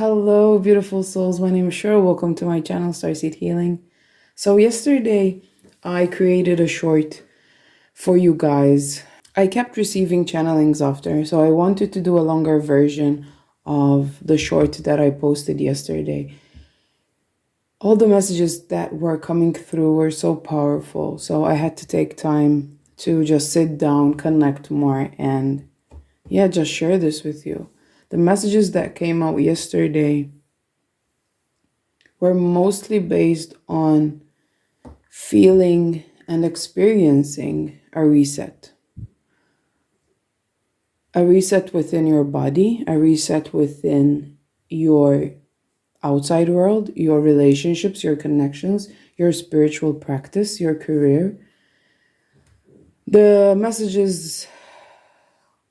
Hello, beautiful souls. My name is Cheryl. Welcome to my channel, Starseed Healing. So yesterday, I created a short for you guys. I kept receiving channelings after, so I wanted to do a longer version of the short that I posted yesterday. All the messages that were coming through were so powerful, so I had to take time to just sit down, connect more, and just share this with you. The messages that came out yesterday were mostly based on feeling and experiencing a reset. A reset within your body, a reset within your outside world, your relationships, your connections, your spiritual practice, your career. The messages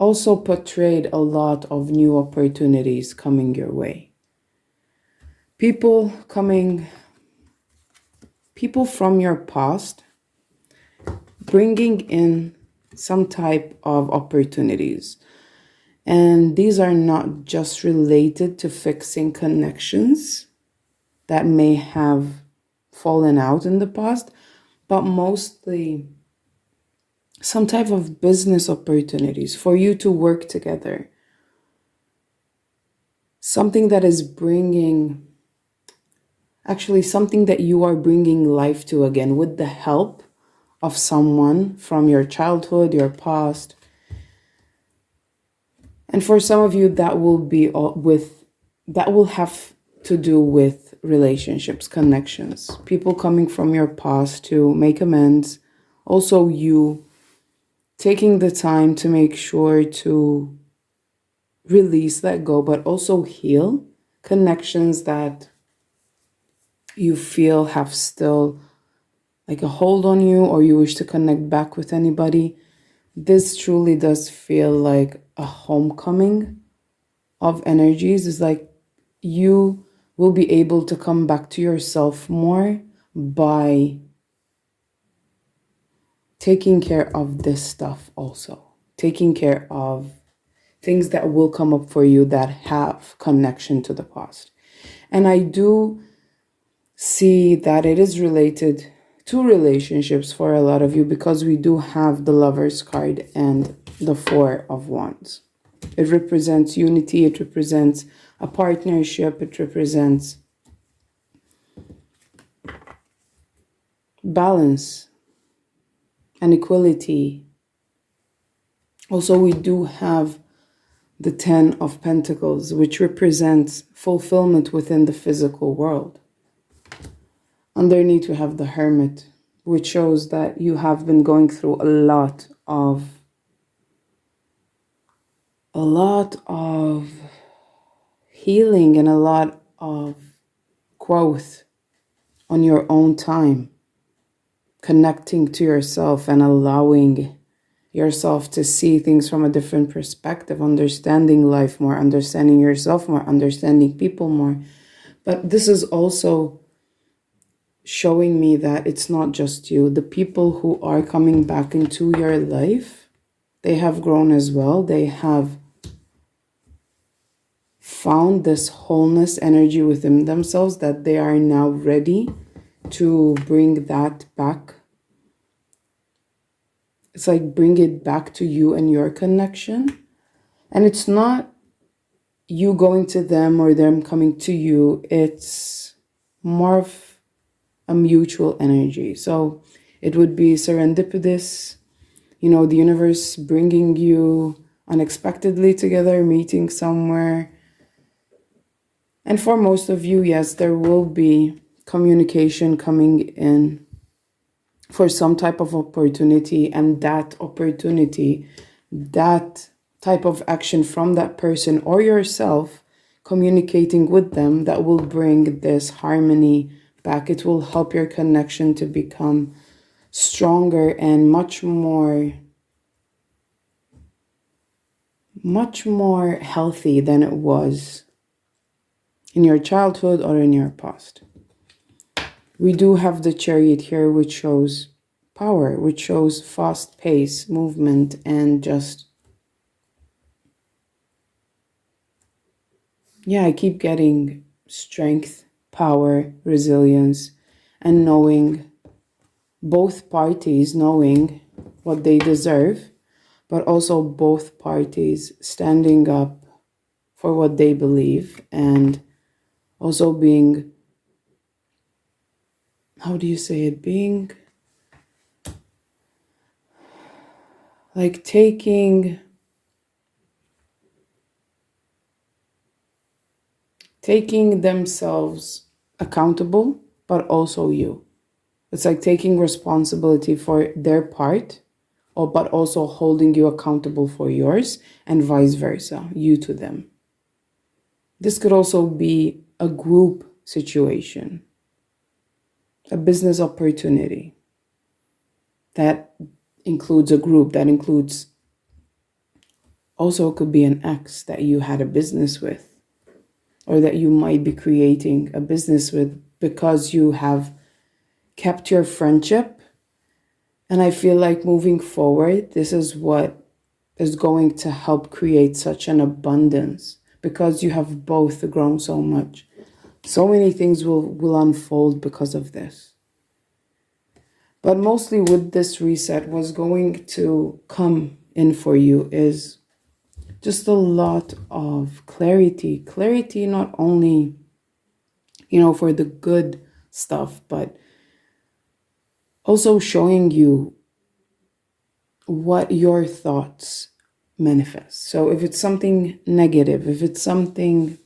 also portrayed a lot of new opportunities coming your way. People from your past bringing in some type of opportunities. And these are not just related to fixing connections that may have fallen out in the past, but mostly some type of business opportunities for you to work together. Something that is something that you are bringing life to again with the help of someone from your childhood, your past. And for some of you, that will have to do with relationships, connections, people coming from your past to make amends. Also, you taking the time to make sure to release, let go, but also heal connections that you feel have still like a hold on you, or you wish to connect back with anybody. This truly does feel like a homecoming of energies. It's like you will be able to come back to yourself more by taking care of this stuff, also taking care of things that will come up for you that have connection to the past. And I do see that it is related to relationships for a lot of you, because we do have the Lover's card and the Four of Wands. It represents unity, it represents a partnership, it represents balance and equality. Also, we do have the Ten of Pentacles, which represents fulfillment within the physical world. Underneath, we have the Hermit, which shows that you have been going through a lot of healing and a lot of growth on your own time, connecting to yourself and allowing yourself to see things from a different perspective, understanding life more, understanding yourself more, understanding people more. But this is also showing me that it's not just you. The people who are coming back into your life, they have grown as well. They have found this wholeness energy within themselves that they are now ready to bring that back. It's like bring it back to you and your connection. And it's not you going to them or them coming to you. It's more of a mutual energy. So it would be serendipitous, the universe bringing you unexpectedly together, meeting somewhere. And for most of you, yes, there will be communication coming in for some type of opportunity, and that opportunity, that type of action from that person or yourself communicating with them, that will bring this harmony back. It will help your connection to become stronger and much more healthy than it was in your childhood or in your past. We do have the Chariot here, which shows power, which shows fast pace, movement, and just yeah, I keep getting strength, power, resilience, and knowing both parties knowing what they deserve, but also both parties standing up for what they believe and also being, how do you say it, being like taking themselves accountable, but also you. It's like taking responsibility for their part, or but also holding you accountable for yours, and vice versa, you to them. This could also be a group situation, a business opportunity that includes a group, that includes also could be an ex that you had a business with, or that you might be creating a business with because you have kept your friendship. And I feel like moving forward, this is what is going to help create such an abundance because you have both grown so much. So many things will unfold because of this. But mostly with this reset, what's going to come in for you is just a lot of clarity. Clarity not only, for the good stuff, but also showing you what your thoughts manifest. So if it's something negative, if it's something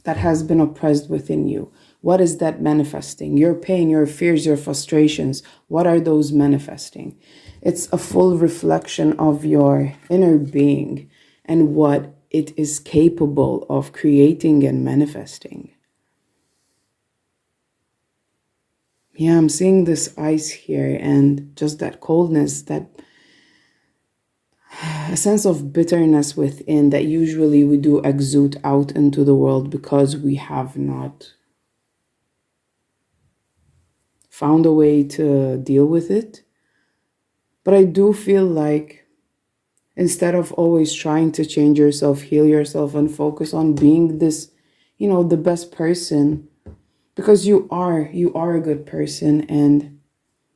that has been oppressed within you, what is that manifesting? Your pain, your fears, your frustrations, what are those manifesting? It's a full reflection of your inner being and what it is capable of creating and manifesting. Yeah, I'm seeing this ice here and just that coldness, that a sense of bitterness within that usually we do exude out into the world because we have not found a way to deal with it. But I do feel like instead of always trying to change yourself, heal yourself, and focus on being this, the best person, because you are a good person. And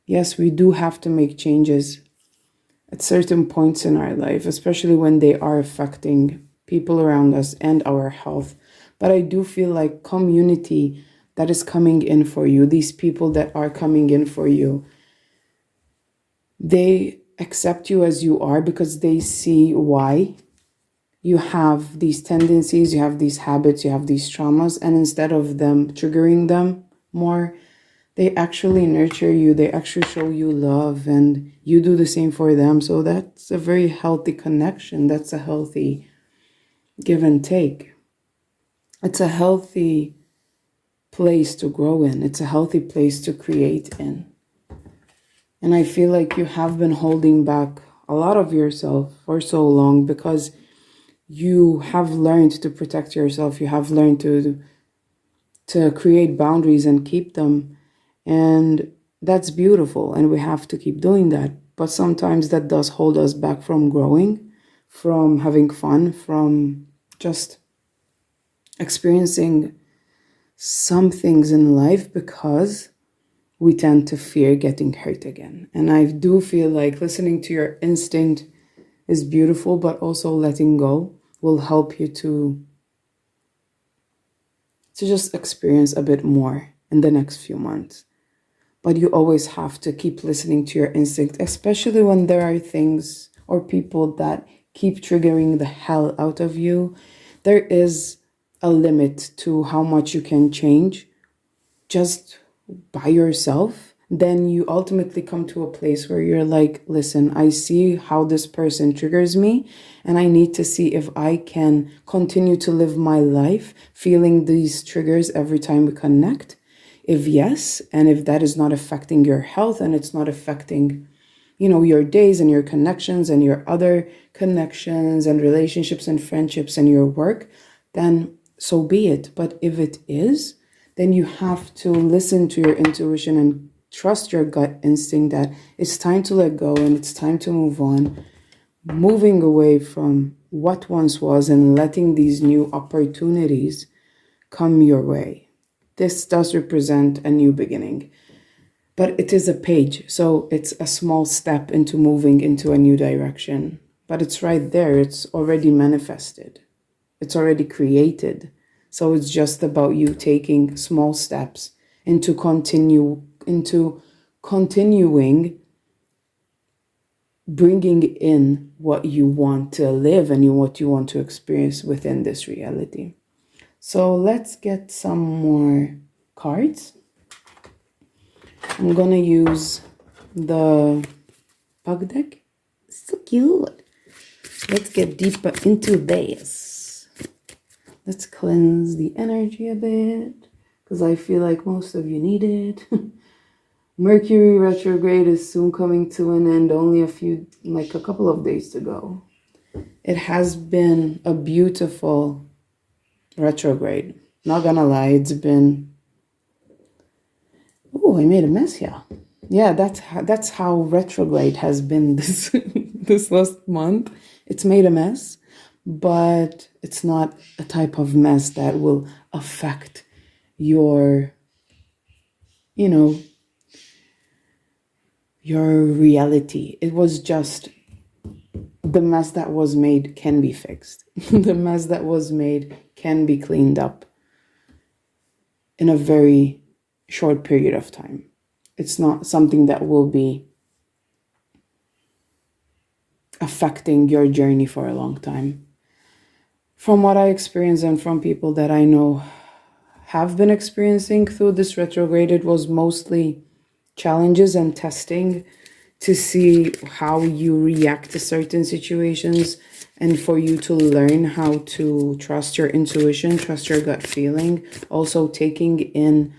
yes, we do have to make changes at certain points in our life, especially when they are affecting people around us and our health. But I do feel like community that is coming in for you, these people that are coming in for you, they accept you as you are because they see why you have these tendencies, you have these habits, you have these traumas, and instead of them triggering them more, they actually nurture you, they actually show you love, and you do the same for them. So that's a very healthy connection. That's a healthy give and take. It's a healthy place to grow in. It's a healthy place to create in. And I feel like you have been holding back a lot of yourself for so long because you have learned to protect yourself. You have learned to create boundaries and keep them. And that's beautiful. And we have to keep doing that. But sometimes that does hold us back from growing, from having fun, from just experiencing some things in life because we tend to fear getting hurt again. And I do feel like listening to your instinct is beautiful, but also letting go will help you to just experience a bit more in the next few months. But you always have to keep listening to your instinct, especially when there are things or people that keep triggering the hell out of you. There is a limit to how much you can change just by yourself. Then you ultimately come to a place where you're like, listen, I see how this person triggers me, and I need to see if I can continue to live my life feeling these triggers every time we connect. If yes, and if that is not affecting your health and it's not affecting, your days and your connections and your other connections and relationships and friendships and your work, then so be it. But if it is, then you have to listen to your intuition and trust your gut instinct that it's time to let go and it's time to move on, moving away from what once was and letting these new opportunities come your way. This does represent a new beginning, but it is a page, so it's a small step into moving into a new direction. But it's right there, it's already manifested, it's already created. So it's just about you taking small steps into continuing bringing in what you want to live and what you want to experience within this reality. So let's get some more cards. I'm gonna use the Pug deck. So cute. Let's get deeper into this. Let's cleanse the energy a bit, because I feel like most of you need it. Mercury retrograde is soon coming to an end, only a couple of days to go. It has been a beautiful retrograde. Not gonna lie, it's been... Oh, I made a mess here. Yeah, that's how retrograde has been this this last month. It's made a mess, but it's not a type of mess that will affect your, your reality. It was just the mess that was made can be fixed. The mess that was made can be cleaned up in a very short period of time. It's not something that will be affecting your journey for a long time. From what I experience and from people that I know have been experiencing through this retrograde, it was mostly challenges and testing to see how you react to certain situations, and for you to learn how to trust your intuition, trust your gut feeling, also taking in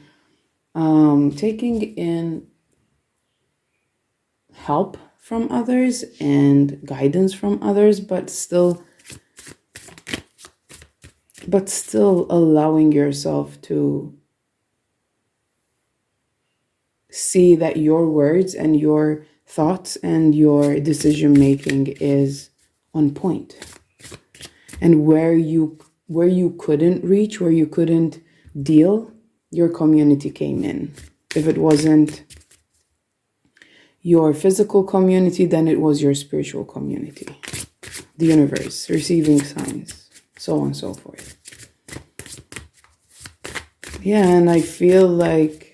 help from others and guidance from others, but still allowing yourself to see that your words and your thoughts and your decision making is on point. And where you couldn't reach, where you couldn't deal, your community came in. If it wasn't your physical community, then it was your spiritual community, the universe, receiving signs, so on and so forth. Yeah, and I feel like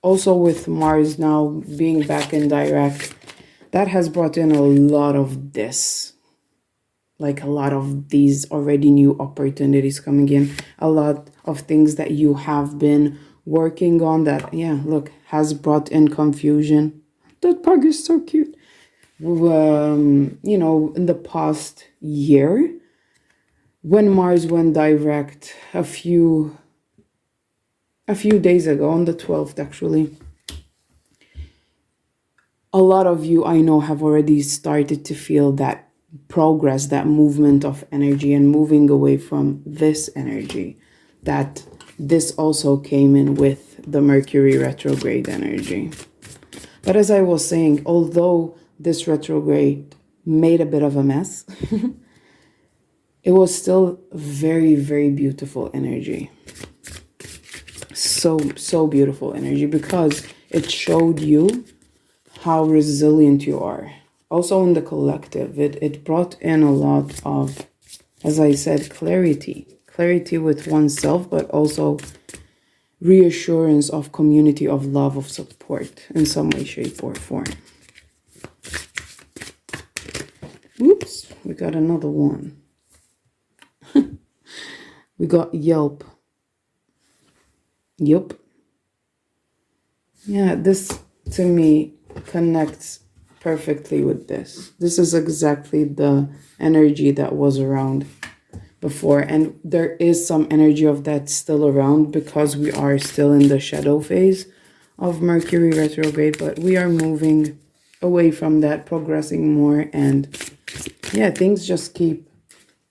also with Mars now being back in direct, that has brought in a lot of this. Like a lot of these already new opportunities coming in. A lot of things that you have been working on that, has brought in confusion. That pug is so cute. In the past year, when Mars went direct a few days ago, on the 12th actually, a lot of you I know have already started to feel that progress, that movement of energy, and moving away from this energy. That this also came in with the Mercury retrograde energy. But as I was saying, although this retrograde made a bit of a mess, it was still very, very beautiful energy. So beautiful energy, because it showed you how resilient you are. Also in the collective, it brought in a lot of, as I said, clarity with oneself, but also reassurance of community, of love, of support in some way, shape, or form. Oops, we got another one. We got Yelp. Yup. Yeah, this to me connects perfectly with this. This is exactly the energy that was around before, and there is some energy of that still around because we are still in the shadow phase of Mercury retrograde, but we are moving away from that, progressing more, and things just keep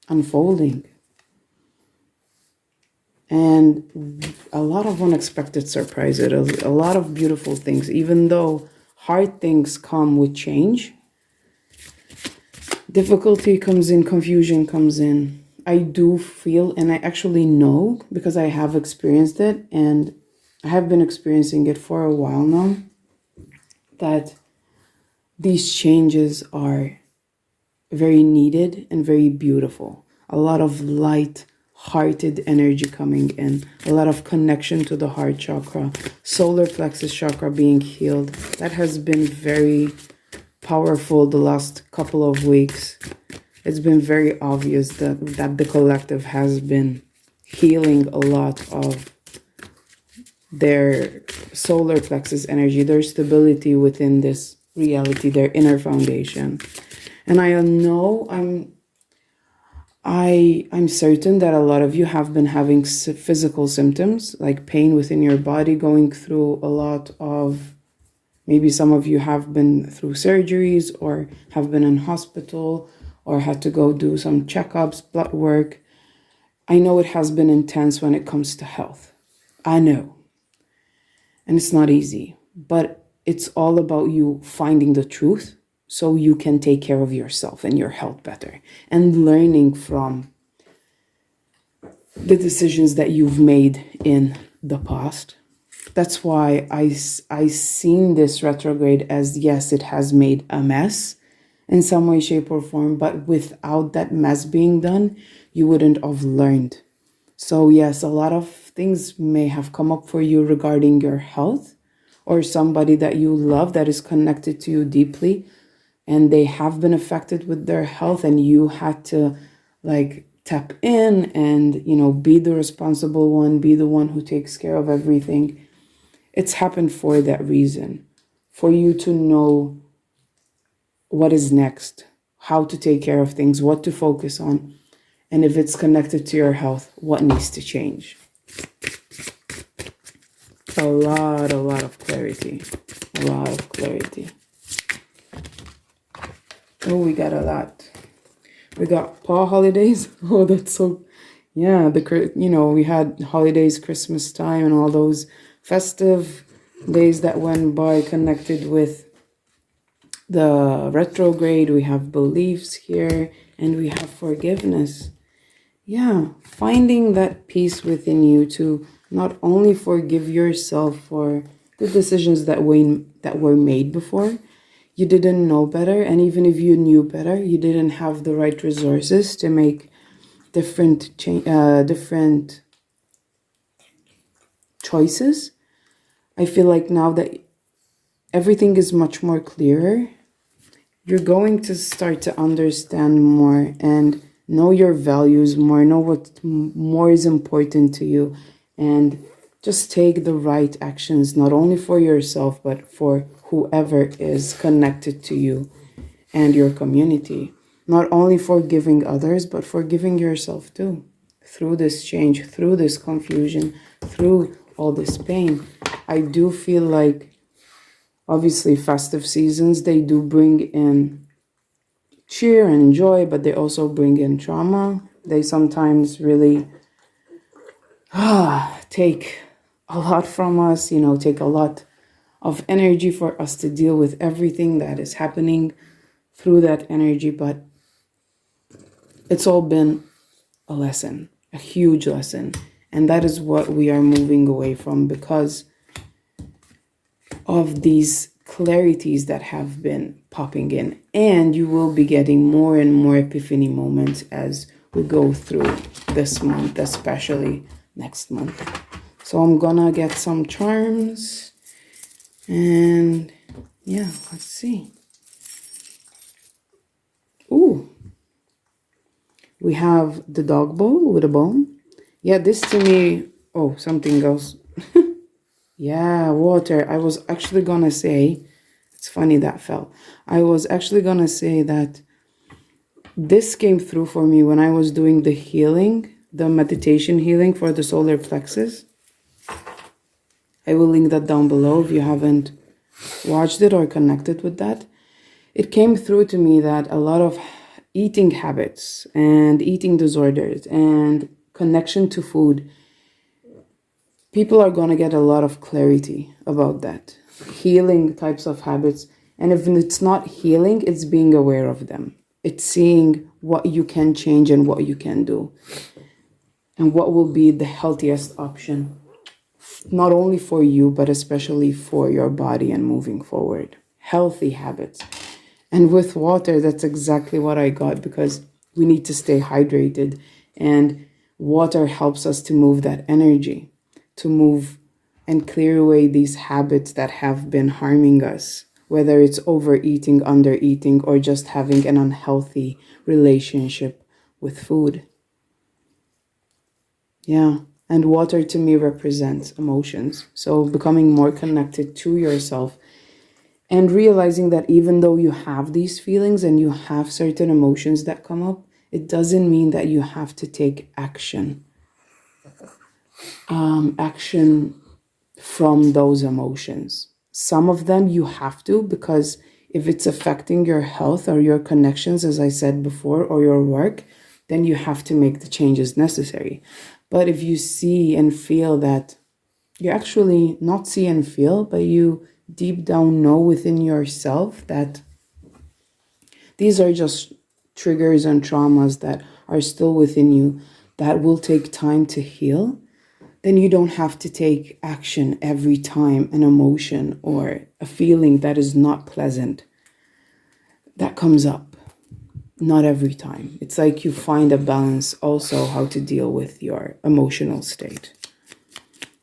unfolding. And a lot of unexpected surprises, a lot of beautiful things. Even though hard things come with change, difficulty comes in, confusion comes in. I do feel, and I actually know because I have experienced it, and I have been experiencing it for a while now, that these changes are very needed and very beautiful. A lot of light hearted energy coming in, a lot of connection to the heart chakra, solar plexus chakra being healed. That has been very powerful the last couple of weeks. It's been very obvious that the collective has been healing a lot of their solar plexus energy, their stability within this reality, their inner foundation. And I know I'm certain that a lot of you have been having physical symptoms like pain within your body, going through a lot of, maybe some of you have been through surgeries or have been in hospital or had to go do some checkups, blood work. I know it has been intense when it comes to health. I know. And it's not easy, but it's all about you finding the truth so you can take care of yourself and your health better, and learning from the decisions that you've made in the past. That's why I seen this retrograde as, yes, it has made a mess in some way, shape, or form, but without that mess being done, you wouldn't have learned. So yes, a lot of things may have come up for you regarding your health or somebody that you love that is connected to you deeply, and they have been affected with their health, and you had to like tap in and, be the responsible one, be the one who takes care of everything. It's happened for that reason, for you to know what is next, how to take care of things, what to focus on, and if it's connected to your health, what needs to change. A lot of clarity. A lot of clarity. Oh, we got a lot. We got fall holidays. Oh, that's so... Yeah, we had holidays, Christmas time, and all those festive days that went by connected with the retrograde. We have beliefs here, and we have forgiveness. Yeah, finding that peace within you to not only forgive yourself for the decisions that were made before. You didn't know better, and even if you knew better, you didn't have the right resources to make different choices. I feel like now that everything is much more clearer, you're going to start to understand more and know your values more, know what more is important to you, and just take the right actions, not only for yourself, but for whoever is connected to you and your community. Not only for giving others, but for giving yourself too. Through this change, through this confusion, through all this pain. I do feel like, obviously, festive seasons, they do bring in cheer and joy, but they also bring in trauma. They sometimes really take a lot from us, take a lot of energy for us to deal with everything that is happening through that energy. But it's all been a lesson, a huge lesson. And that is what we are moving away from because of these clarities that have been popping in. And you will be getting more and more epiphany moments as we go through this month, especially next month. So I'm gonna get some charms and yeah, let's see. Ooh, we have the dog bowl with a bone. Yeah, this to me, oh, something else. Yeah, water. I was actually gonna say, it's funny that fell. I was actually gonna say that this came through for me when I was doing the healing, the meditation healing for the solar plexus. I will link that down below if you haven't watched it or connected with that. It came through to me that a lot of eating habits and eating disorders and connection to food, people are going to get a lot of clarity about that. Healing types of habits. And if it's not healing, it's being aware of them. It's seeing what you can change and what you can do, and what will be the healthiest option, not only for you, but especially for your body and moving forward. Healthy habits. And with water, that's exactly what I got, because we need to stay hydrated, and water helps us to move that energy, to move and clear away these habits that have been harming us, whether it's overeating, undereating, or just having an unhealthy relationship with food. Yeah. And water to me represents emotions. So becoming more connected to yourself and realizing that even though you have these feelings and you have certain emotions that come up, it doesn't mean that you have to take action. Action from those emotions. Some of them you have to, because if it's affecting your health or your connections, as I said before, or your work, then you have to make the changes necessary. But if you see and feel that you actually not see and feel, but you deep down know within yourself that these are just triggers and traumas that are still within you that will take time to heal, then you don't have to take action every time an emotion or a feeling that is not pleasant that comes up. Not every time. It's like you find a balance also how to deal with your emotional state.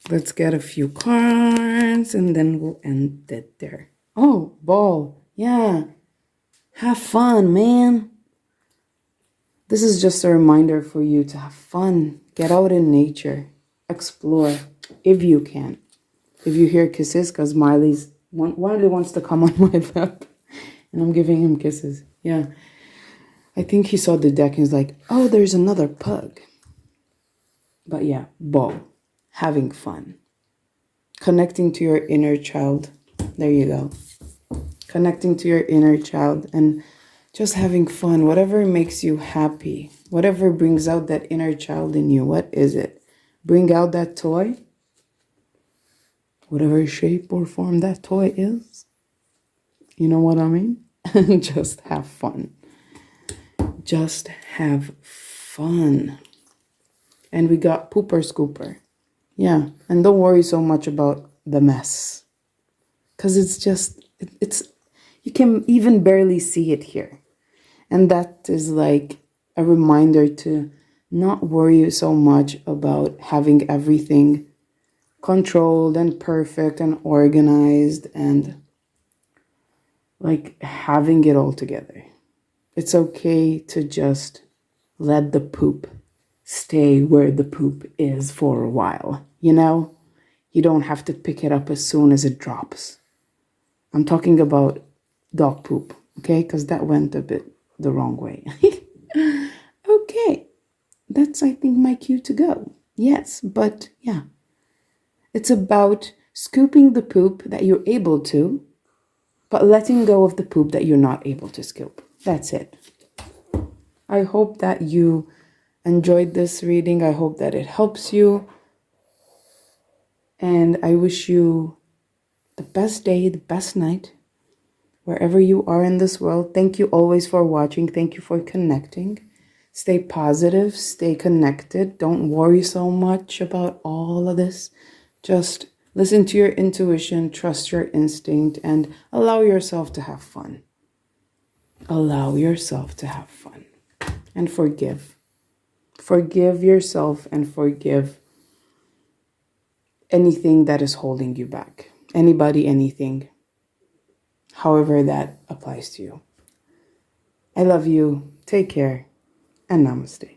Let's get a few cards and then we'll end it there. Oh, ball. Yeah. Have fun, man. This is just a reminder for you to have fun. Get out in nature. Explore if you can. If you hear kisses, because Wiley wants to come on my lap and I'm giving him kisses. Yeah. I think he saw the deck and he's like, oh, there's another pug. But yeah, ball. Having fun. Connecting to your inner child. There you go. Connecting to your inner child and just having fun. Whatever makes you happy. Whatever brings out that inner child in you. What is it? Bring out that toy. Whatever shape or form that toy is. You know what I mean? Just have fun. Just have fun. And we got pooper scooper. Yeah. And don't worry so much about the mess. Because it's just, it's you can even barely see it here. And that is like a reminder to not worry so much about having everything controlled and perfect and organized and like having it all together. It's okay to just let the poop stay where the poop is for a while, you know? You don't have to pick it up as soon as it drops. I'm talking about dog poop, okay? Because that went a bit the wrong way. Okay, that's, I think, my cue to go. Yes, but yeah. It's about scooping the poop that you're able to, but letting go of the poop that you're not able to scoop. That's it. I hope that you enjoyed this reading. I hope that it helps you. And I wish you the best day, the best night, wherever you are in this world. Thank you always for watching. Thank you for connecting. Stay positive, stay connected. Don't worry so much about all of this. Just listen to your intuition, trust your instinct, and allow yourself to have fun. Allow yourself to have fun. And forgive. Forgive yourself and forgive anything that is holding you back. Anybody, anything. However that applies to you. I love you. Take care. And namaste.